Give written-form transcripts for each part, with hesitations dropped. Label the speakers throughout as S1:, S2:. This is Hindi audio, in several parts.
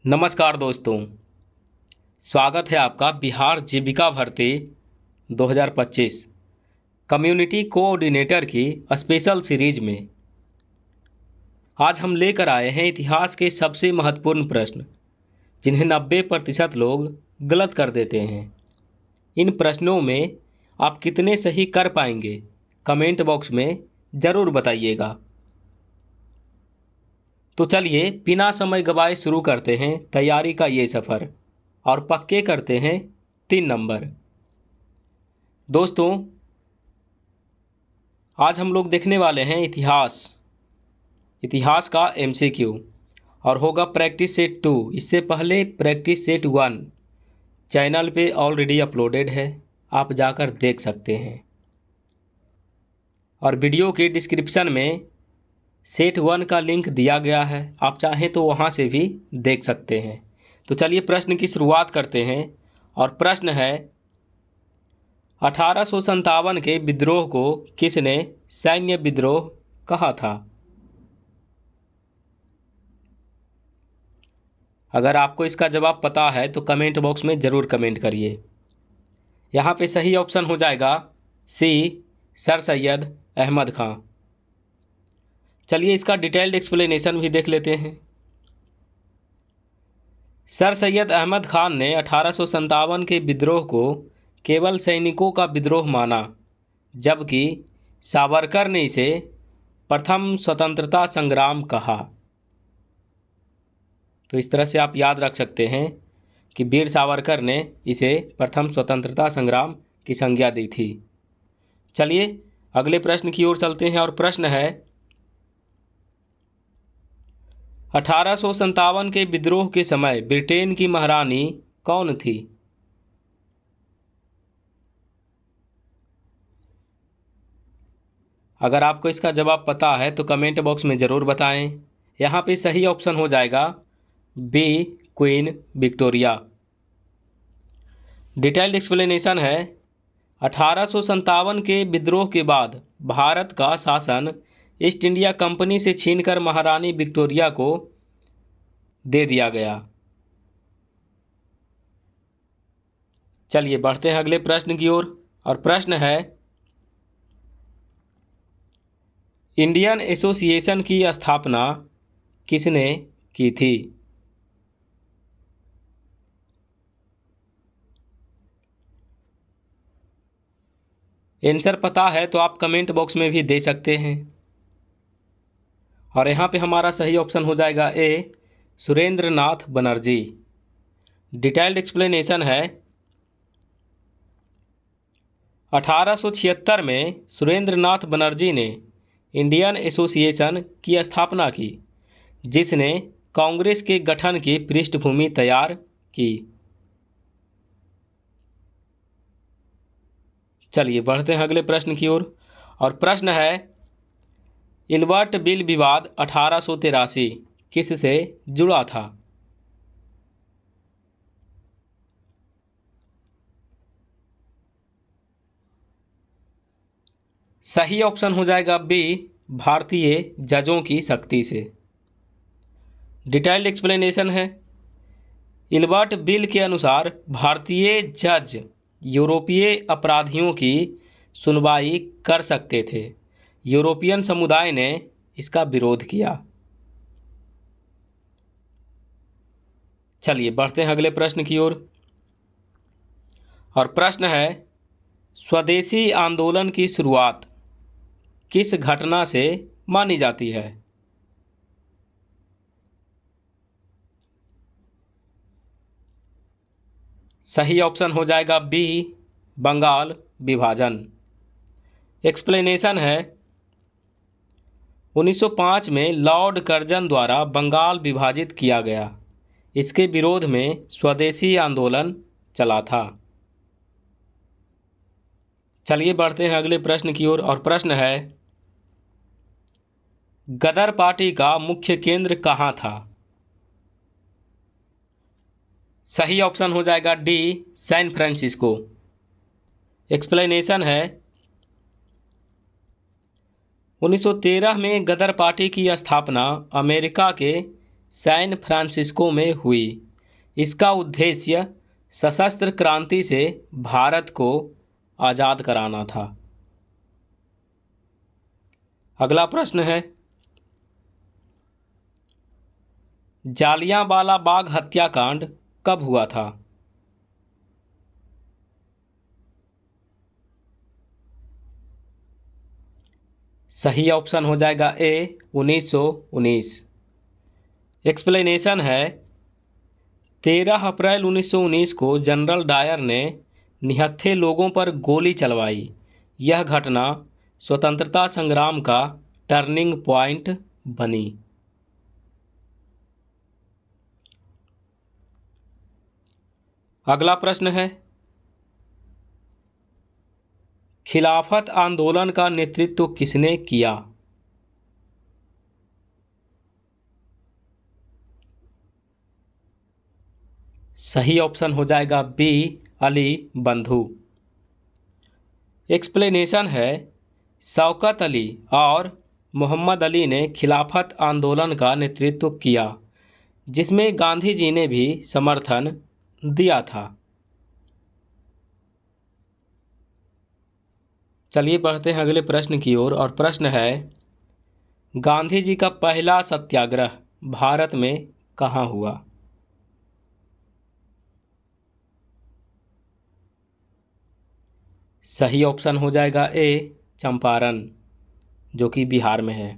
S1: नमस्कार दोस्तों, स्वागत है आपका बिहार जीविका भर्ती 2025 कम्युनिटी कोऑर्डिनेटर की स्पेशल सीरीज में। आज हम लेकर आए हैं इतिहास के सबसे महत्वपूर्ण प्रश्न जिन्हें 90% लोग गलत कर देते हैं। इन प्रश्नों में आप कितने सही कर पाएंगे, कमेंट बॉक्स में ज़रूर बताइएगा। तो चलिए बिना समय गवाए शुरू करते हैं तैयारी का ये सफ़र और पक्के करते हैं 3 नंबर। दोस्तों, आज हम लोग देखने वाले हैं इतिहास का MCQ और होगा प्रैक्टिस सेट 2। इससे पहले प्रैक्टिस सेट 1 चैनल पे ऑलरेडी अपलोडेड है, आप जाकर देख सकते हैं। और वीडियो के डिस्क्रिप्शन में सेट 1 का लिंक दिया गया है, आप चाहें तो वहां से भी देख सकते हैं। तो चलिए प्रश्न की शुरुआत करते हैं और प्रश्न है 1857 के विद्रोह को किसने सैन्य विद्रोह कहा था? अगर आपको इसका जवाब पता है तो कमेंट बॉक्स में ज़रूर कमेंट करिए। यहाँ पे सही ऑप्शन हो जाएगा सी, सर सैयद अहमद खां। चलिए इसका डिटेल्ड एक्सप्लेनेशन भी देख लेते हैं। सर सैयद अहमद खान ने 1857 के विद्रोह को केवल सैनिकों का विद्रोह माना, जबकि सावरकर ने इसे प्रथम स्वतंत्रता संग्राम कहा। तो इस तरह से आप याद रख सकते हैं कि वीर सावरकर ने इसे प्रथम स्वतंत्रता संग्राम की संज्ञा दी थी। चलिए अगले प्रश्न की ओर चलते हैं और प्रश्न है 1857 के विद्रोह के समय ब्रिटेन की महारानी कौन थी? अगर आपको इसका जवाब पता है तो कमेंट बॉक्स में ज़रूर बताएं। यहाँ पे सही ऑप्शन हो जाएगा B, queen Victoria. Detailed explanation है 1857 के विद्रोह के बाद भारत का शासन ईस्ट इंडिया कंपनी से छीनकर महारानी विक्टोरिया को दे दिया गया। चलिए बढ़ते हैं अगले प्रश्न की ओर और प्रश्न है इंडियन एसोसिएशन की स्थापना किसने की थी? आंसर पता है तो आप कमेंट बॉक्स में भी दे सकते हैं। और यहाँ पे हमारा सही ऑप्शन हो जाएगा ए, सुरेंद्र नाथ बनर्जी। डिटेल्ड एक्सप्लेनेशन है 1876 में सुरेंद्र नाथ बनर्जी ने इंडियन एसोसिएशन की स्थापना की, जिसने कांग्रेस के गठन की पृष्ठभूमि तैयार की। चलिए बढ़ते हैं अगले प्रश्न की ओर और प्रश्न है इल्बर्ट बिल विवाद 1883 किससे जुड़ा था? सही ऑप्शन हो जाएगा बी, भारतीय जजों की शक्ति से। डिटेल्ड एक्सप्लेनेशन है इल्बर्ट बिल के अनुसार भारतीय जज यूरोपीय अपराधियों की सुनवाई कर सकते थे। यूरोपियन समुदाय ने इसका विरोध किया। चलिए बढ़ते हैं अगले प्रश्न की ओर और प्रश्न है स्वदेशी आंदोलन की शुरुआत किस घटना से मानी जाती है? सही ऑप्शन हो जाएगा बी, बंगाल विभाजन। एक्सप्लेनेशन है 1905 में लॉर्ड कर्जन द्वारा बंगाल विभाजित किया गया। इसके विरोध में स्वदेशी आंदोलन चला था। चलिए बढ़ते हैं अगले प्रश्न की ओर और प्रश्न है गदर पार्टी का मुख्य केंद्र कहाँ था? सही ऑप्शन हो जाएगा डी, सैन फ्रांसिस्को। एक्सप्लेनेशन है 1913 में गदर पार्टी की स्थापना अमेरिका के सैन फ्रांसिस्को में हुई। इसका उद्देश्य सशस्त्र क्रांति से भारत को आज़ाद कराना था। अगला प्रश्न है, जालियांवाला बाग हत्याकांड कब हुआ था? सही ऑप्शन हो जाएगा ए 1919। एक्सप्लेनेशन है, 13 अप्रैल 1919 को जनरल डायर ने निहत्थे लोगों पर गोली चलवाई। यह घटना स्वतंत्रता संग्राम का टर्निंग पॉइंट बनी। अगला प्रश्न है, खिलाफत आंदोलन का नेतृत्व किसने किया? सही ऑप्शन हो जाएगा बी अली बंधु। एक्सप्लेनेशन है, शौकत अली और मोहम्मद अली ने खिलाफत आंदोलन का नेतृत्व किया, जिसमें गांधी जी ने भी समर्थन दिया था। चलिए बढ़ते हैं अगले प्रश्न की ओर, और प्रश्न है, गांधी जी का पहला सत्याग्रह भारत में कहाँ हुआ? सही ऑप्शन हो जाएगा ए चंपारण, जो कि बिहार में है।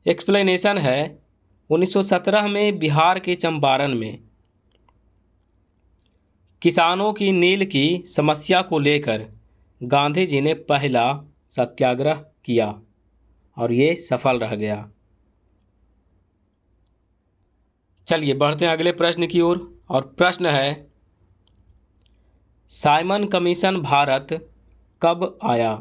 S1: एक्सप्लेनेशन है, 1917 में बिहार के चंपारण में किसानों की नील की समस्या को लेकर गांधी जी ने पहला सत्याग्रह किया और ये सफल रह गया। चलिए बढ़ते हैं अगले प्रश्न की ओर, और प्रश्न है, साइमन कमीशन भारत कब आया?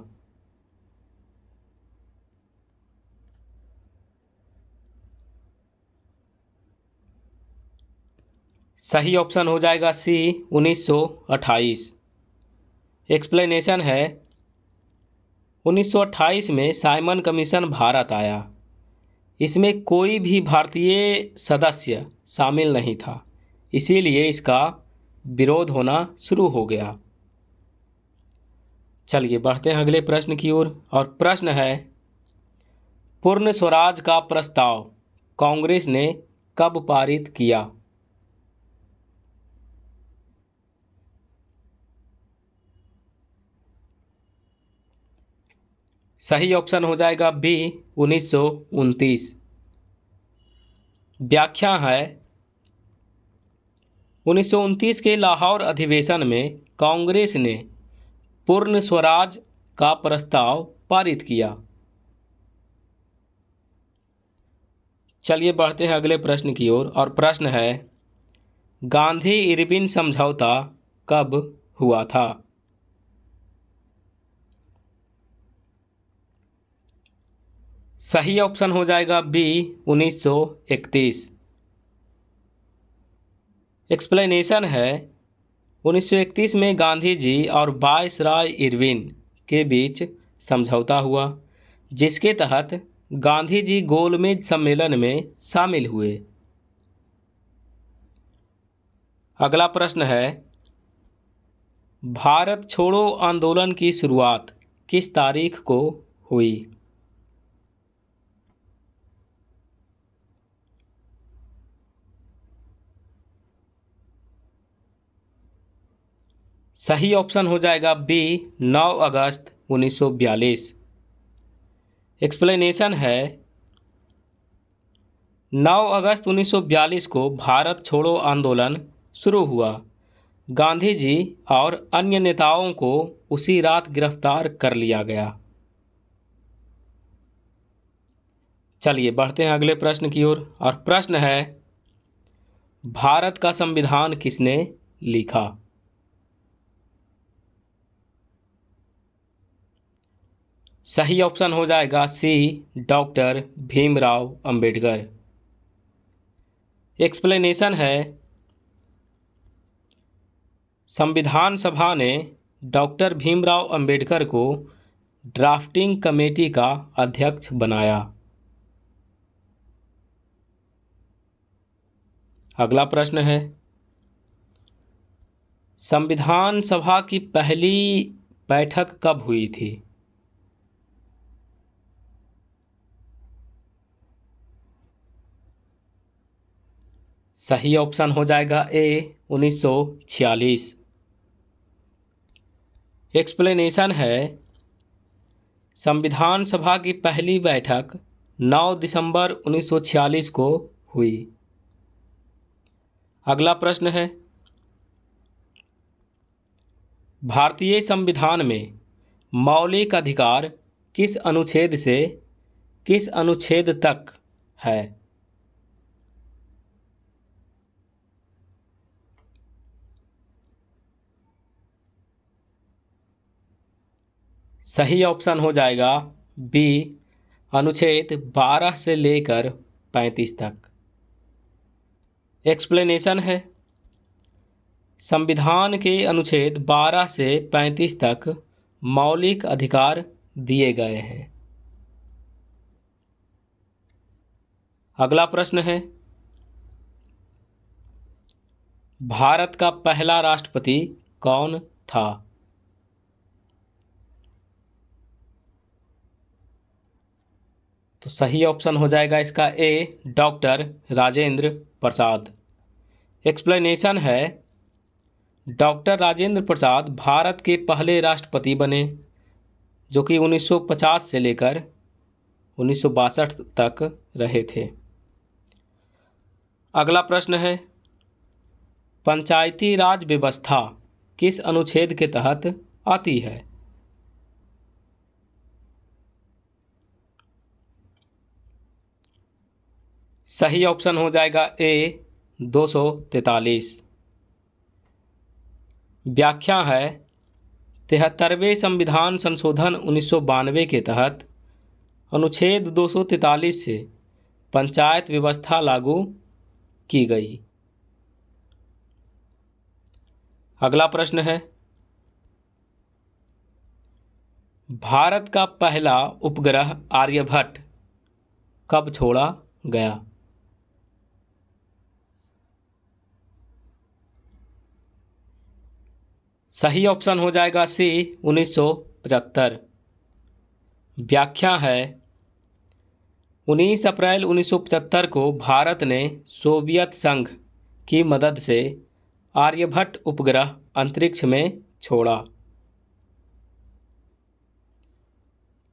S1: सही ऑप्शन हो जाएगा सी 1928। एक्सप्लेनेशन है, 1928 में साइमन कमीशन भारत आया। इसमें कोई भी भारतीय सदस्य शामिल नहीं था, इसीलिए इसका विरोध होना शुरू हो गया। चलिए बढ़ते हैं अगले प्रश्न की ओर, और प्रश्न है, पूर्ण स्वराज का प्रस्ताव कांग्रेस ने कब पारित किया? सही ऑप्शन हो जाएगा बी 1929। व्याख्या है, 1929 के लाहौर अधिवेशन में कांग्रेस ने पूर्ण स्वराज का प्रस्ताव पारित किया। चलिए बढ़ते हैं अगले प्रश्न की ओर, और प्रश्न है, गांधी इरविन समझौता कब हुआ था? सही ऑप्शन हो जाएगा बी 1931। एक्सप्लेनेशन है, 1931 में गांधी जी और वायसराय इरविन के बीच समझौता हुआ, जिसके तहत गांधी जी गोलमेज सम्मेलन में शामिल हुए। अगला प्रश्न है, भारत छोड़ो आंदोलन की शुरुआत किस तारीख को हुई? सही ऑप्शन हो जाएगा बी 9 अगस्त 1942। एक्सप्लेनेशन है, 9 अगस्त 1942 को भारत छोड़ो आंदोलन शुरू हुआ। गांधी जी और अन्य नेताओं को उसी रात गिरफ्तार कर लिया गया। चलिए बढ़ते हैं अगले प्रश्न की ओर, और प्रश्न है, भारत का संविधान किसने लिखा? सही ऑप्शन हो जाएगा सी डॉक्टर भीमराव अंबेडकर। एक्सप्लेनेशन है, संविधान सभा ने डॉक्टर भीमराव अंबेडकर को ड्राफ्टिंग कमेटी का अध्यक्ष बनाया। अगला प्रश्न है, संविधान सभा की पहली बैठक कब हुई थी? सही ऑप्शन हो जाएगा ए 1946। एक्सप्लेनेशन है, संविधान सभा की पहली बैठक 9 दिसंबर 1946 को हुई। अगला प्रश्न है, भारतीय संविधान में मौलिक अधिकार किस अनुच्छेद से किस अनुच्छेद तक है? सही ऑप्शन हो जाएगा बी, अनुच्छेद 12 से लेकर 35 तक। एक्सप्लेनेशन है, संविधान के अनुच्छेद 12 से 35 तक मौलिक अधिकार दिए गए हैं। अगला प्रश्न है, भारत का पहला राष्ट्रपति कौन था? तो सही ऑप्शन हो जाएगा इसका ए, डॉक्टर राजेंद्र प्रसाद। एक्सप्लेनेशन है, डॉक्टर राजेंद्र प्रसाद भारत के पहले राष्ट्रपति बने जो कि 1950 से लेकर 1962 तक रहे थे। अगला प्रश्न है, पंचायती राज व्यवस्था किस अनुच्छेद के तहत आती है? सही ऑप्शन हो जाएगा ए, 243। व्याख्या है, 73वें संविधान संशोधन 1992 के तहत अनुच्छेद 243 से पंचायत व्यवस्था लागू की गई। अगला प्रश्न है, भारत का पहला उपग्रह आर्यभट्ट कब छोड़ा गया? सही ऑप्शन हो जाएगा सी, 1975। व्याख्या है, 19 अप्रैल 1975 को भारत ने सोवियत संघ की मदद से आर्यभट्ट उपग्रह अंतरिक्ष में छोड़ा।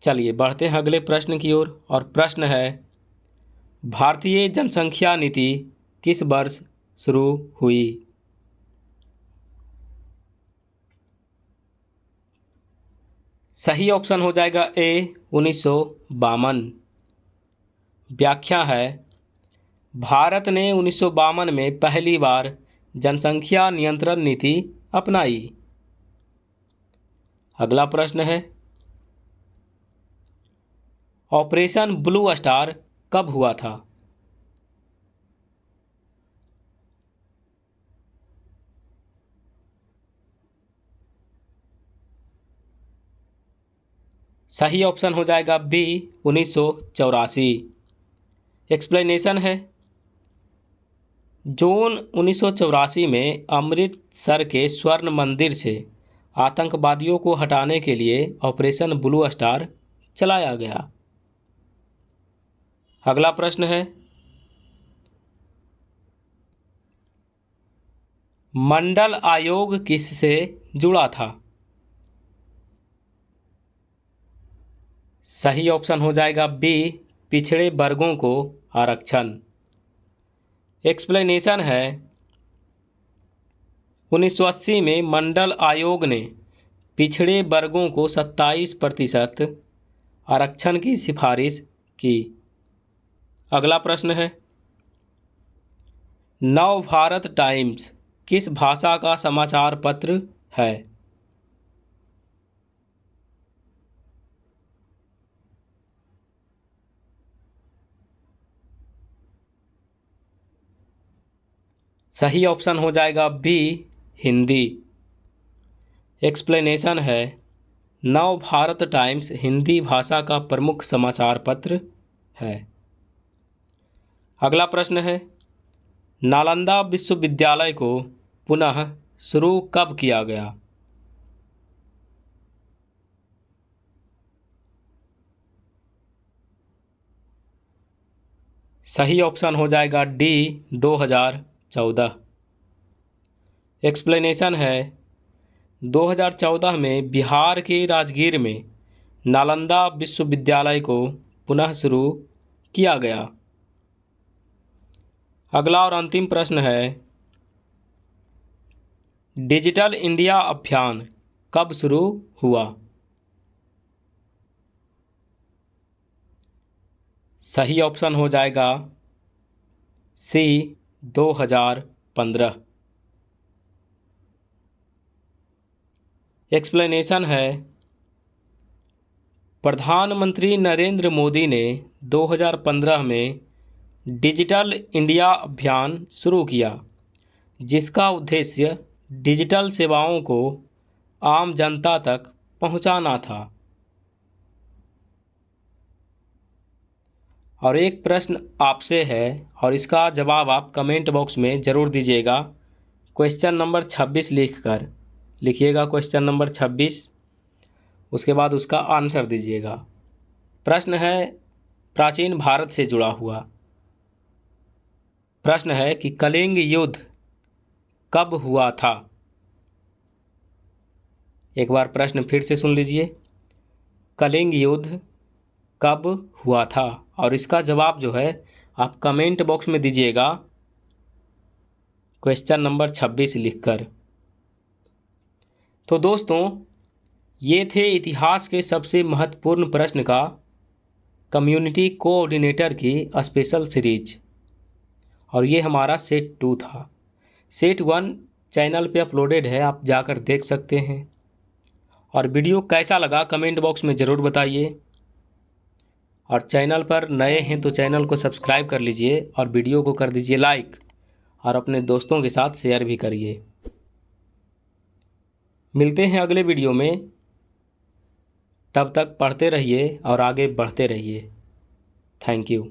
S1: चलिए बढ़ते हैं अगले प्रश्न की ओर, और प्रश्न है, भारतीय जनसंख्या नीति किस वर्ष शुरू हुई? सही ऑप्शन हो जाएगा ए, 1952। व्याख्या है, भारत ने 1952 में पहली बार जनसंख्या नियंत्रण नीति अपनाई। अगला प्रश्न है, ऑपरेशन ब्लू स्टार कब हुआ था? सही ऑप्शन हो जाएगा बी, 1984। एक्सप्लेनेशन है, जून 1984 में अमृतसर के स्वर्ण मंदिर से आतंकवादियों को हटाने के लिए ऑपरेशन ब्लू स्टार चलाया गया। अगला प्रश्न है, मंडल आयोग किससे जुड़ा था? सही ऑप्शन हो जाएगा बी, पिछड़े वर्गों को आरक्षण। एक्सप्लेनेशन है, 1980 में मंडल आयोग ने पिछड़े वर्गों को 27% आरक्षण की सिफारिश की। अगला प्रश्न है, नव भारत टाइम्स किस भाषा का समाचार पत्र है? सही ऑप्शन हो जाएगा बी, हिंदी। एक्सप्लेनेशन है, नव भारत टाइम्स हिंदी भाषा का प्रमुख समाचार पत्र है। अगला प्रश्न है, नालंदा विश्वविद्यालय को पुनः शुरू कब किया गया? सही ऑप्शन हो जाएगा डी 2014। एक्सप्लेनेशन है 2014 में बिहार के राजगीर में नालंदा विश्वविद्यालय को पुनः शुरू किया गया। अगला और अंतिम प्रश्न है डिजिटल इंडिया अभियान कब शुरू हुआ? सही ऑप्शन हो जाएगा सी 2015। एक्सप्लेनेशन है प्रधानमंत्री नरेंद्र मोदी ने 2015 में डिजिटल इंडिया अभियान शुरू किया, जिसका उद्देश्य डिजिटल सेवाओं को आम जनता तक पहुंचाना था। और एक प्रश्न आपसे है और इसका जवाब आप कमेंट बॉक्स में ज़रूर दीजिएगा। क्वेश्चन नंबर 26 लिखिएगा क्वेश्चन नंबर 26, उसके बाद उसका आंसर दीजिएगा। प्रश्न है प्राचीन भारत से जुड़ा हुआ। प्रश्न है कि कलिंग युद्ध कब हुआ था? एक बार प्रश्न फिर से सुन लीजिए, कलिंग युद्ध कब हुआ था? और इसका जवाब जो है आप कमेंट बॉक्स में दीजिएगा क्वेश्चन नंबर 26 लिखकर। तो दोस्तों, ये थे इतिहास के सबसे महत्वपूर्ण प्रश्न का कम्युनिटी कोऑर्डिनेटर की स्पेशल सीरीज, और ये हमारा सेट 2 था। सेट 1 चैनल पे अपलोडेड है, आप जाकर देख सकते हैं। और वीडियो कैसा लगा कमेंट बॉक्स में ज़रूर बताइए। और चैनल पर नए हैं तो चैनल को सब्सक्राइब कर लीजिए और वीडियो को कर दीजिए लाइक और अपने दोस्तों के साथ शेयर भी करिए। मिलते हैं अगले वीडियो में, तब तक पढ़ते रहिए और आगे बढ़ते रहिए। Thank you.